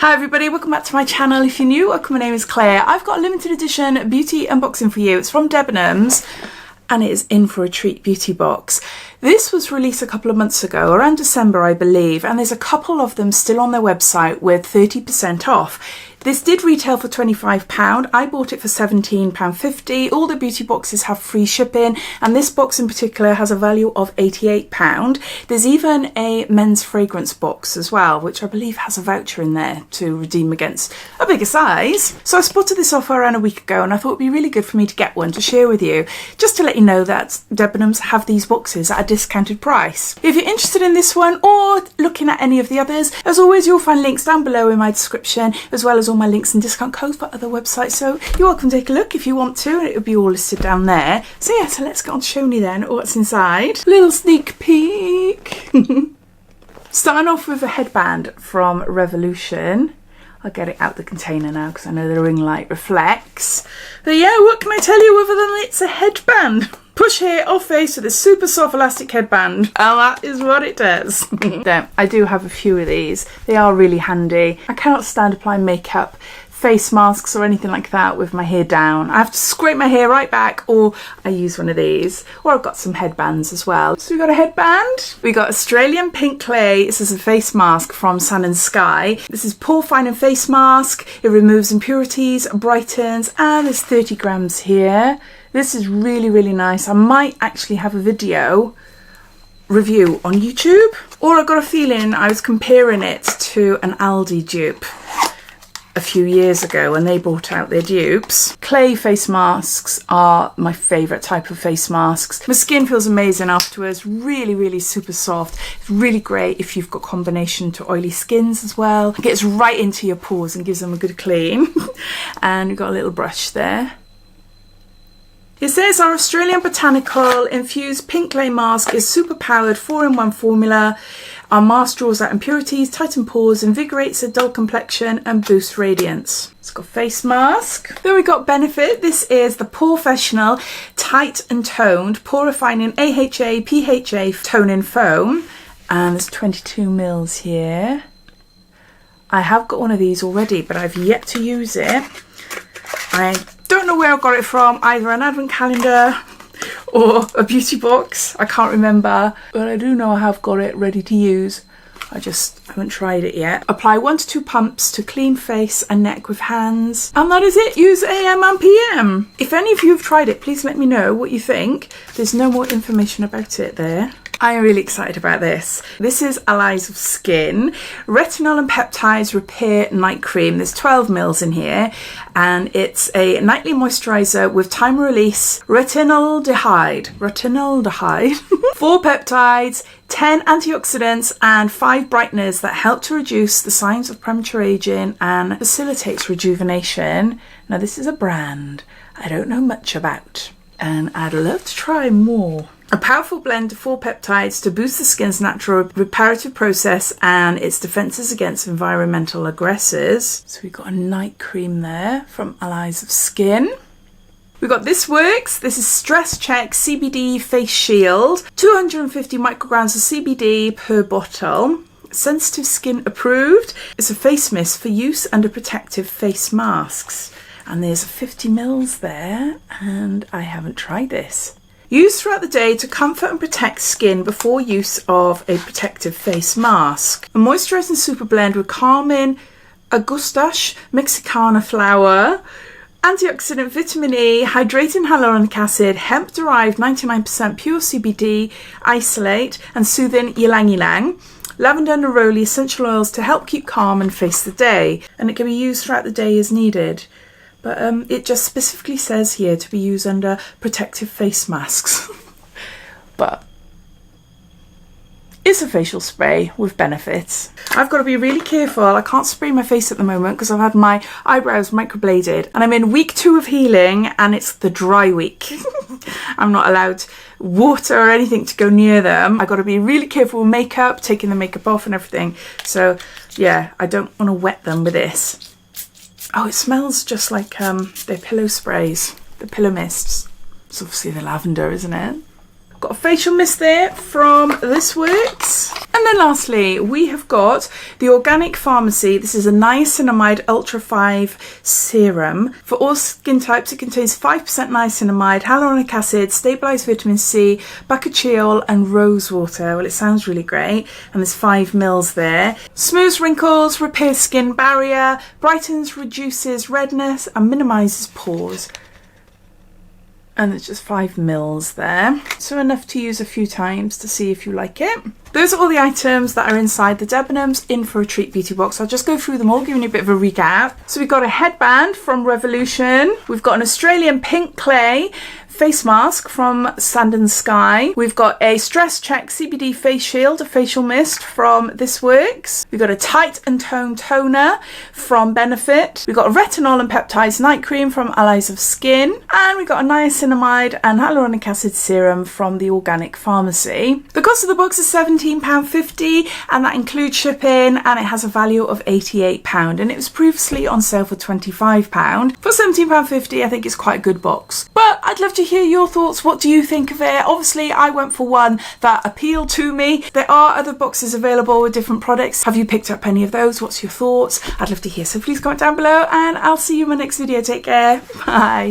Hi everybody, welcome back to my channel. If you're new, welcome, my name is Claire. I've got a limited edition beauty unboxing for you. It's from Debenhams and it is in for a treat beauty box. This was released a couple of months ago, around December I believe, and there's a couple of them still on their website with 30% off. This did retail for £25. I bought it for £17.50. All the beauty boxes have free shipping, and this box in particular has a value of £88. There's even a men's fragrance box as well, which I believe has a voucher in there to redeem against a bigger size. So I spotted this offer around a week ago, and I thought it'd be really good for me to get one to share with you, just to let you know that Debenhams have these boxes at a discounted price. If you're interested in this one or looking at any of the others, as always, you'll find links down below in my description, as well as all my links and discount codes for other websites, so you're welcome to take a look if you want to, and it will be all listed down there. So yeah, so let's get on to showing you then what's inside. Little sneak peek. Starting off with a headband from Revolution. I'll get it out the container now because I know the ring light reflects. But yeah, what can I tell you other than it's a headband? Push hair off face with a super soft elastic headband, and that is what it does. I do have a few of these. They are really handy. I cannot stand applying makeup, face masks or anything like that with my hair down. I have to scrape my hair right back, or I use one of these, or I've got some headbands as well. So we got a headband. We got Australian Pink Clay. This is a face mask from Sun and Sky. This is pore fining face mask. It removes impurities, brightens, and there's 30 grams here. This is really, really nice. I might actually have a video review on YouTube, or I got a feeling I was comparing it to an Aldi dupe a few years ago when they brought out their dupes. Clay face masks are my favourite type of face masks. My skin feels amazing afterwards, really, really super soft. It's really great if you've got combination to oily skins as well. It gets right into your pores and gives them a good clean. And we've got a little brush there. It says our Australian Botanical Infused Pink Clay Mask is super powered 4-in-1 formula. Our mask draws out impurities, tightens pores, invigorates a dull complexion and boosts radiance. It's got face mask. Then we got Benefit. This is the Professional Tight and Toned Pore Refining AHA PHA Toning Foam. And there's 22 mils here. I have got one of these already, but I've yet to use it. I don't know where I got it from, either an advent calendar or a beauty box. I can't remember, but I do know I have got it ready to use. I just haven't tried it yet. Apply 1 to 2 pumps to clean face and neck with hands. And that is it. Use AM and PM. If any of you have tried it, please let me know what you think. There's no more information about it there. I am really excited about this. This is Allies of Skin Retinol and Peptides Repair Night Cream. There's 12 mils in here, and it's a nightly moisturizer with time release retinaldehyde. 4 peptides, 10 antioxidants and 5 brighteners that help to reduce the signs of premature aging and facilitates rejuvenation. Now this is a brand I don't know much about, and I'd love to try more. A powerful blend of 4 peptides to boost the skin's natural reparative process and its defences against environmental aggressors. So we've got a night cream there from Allies of Skin. We got This Works. This is Stress Check CBD Face Shield. 250 micrograms of CBD per bottle. Sensitive skin approved. It's a face mist for use under protective face masks. And there's 50 mils there, and I haven't tried this. Used throughout the day to comfort and protect skin before use of a protective face mask. A moisturising super blend with Carmen Agustache Mexicana flower, antioxidant vitamin E, hydrating hyaluronic acid, hemp-derived 99% pure CBD, isolate and soothing ylang-ylang, lavender and neroli essential oils to help keep calm and face the day. And it can be used throughout the day as needed. But it just specifically says here to be used under protective face masks. But it's a facial spray with benefits. I've got to be really careful. I can't spray my face at the moment because I've had my eyebrows microbladed. And I'm in week 2 of healing, and it's the dry week. I'm not allowed water or anything to go near them. I've got to be really careful with makeup, taking the makeup off and everything. So yeah, I don't want to wet them with this. Oh, it smells just like their pillow sprays, the pillow mists. It's obviously the lavender, isn't it? Got a facial mist there from This Works. And And then lastly, we have got the Organic Pharmacy. This is a Niacinamide Ultra 5 serum. For all skin types, it contains 5% niacinamide, hyaluronic acid, stabilised vitamin C, bakuchiol and rosewater. Well, it sounds really great. And there's 5 mils there. Smooths wrinkles, repairs skin barrier, brightens, reduces redness and minimises pores. And it's just 5 mils there. So enough to use a few times to see if you like it. Those are all the items that are inside the Debenhams In For A Treat beauty box. I'll just go through them all, giving you a bit of a recap. So we've got a headband from Revolution. We've got an Australian pink clay face mask from Sand and Sky. We've got a Stress Check CBD Face Shield, a facial mist from This Works. We've got a Tight and Tone toner from Benefit. We've got a retinol and peptides night cream from Allies of Skin. And we've got a niacinamide and hyaluronic acid serum from the Organic Pharmacy. The cost of the box is £17.50 and that includes shipping, and it has a value of £88, and it was previously on sale for £25. For £17.50 I think it's quite a good box. But I'd love to hear your thoughts. What do you think of it? Obviously I went for one that appealed to me. There are other boxes available with different products. Have you picked up any of those? What's your thoughts? I'd love to hear, so please comment down below and I'll see you in my next video. Take care. Bye.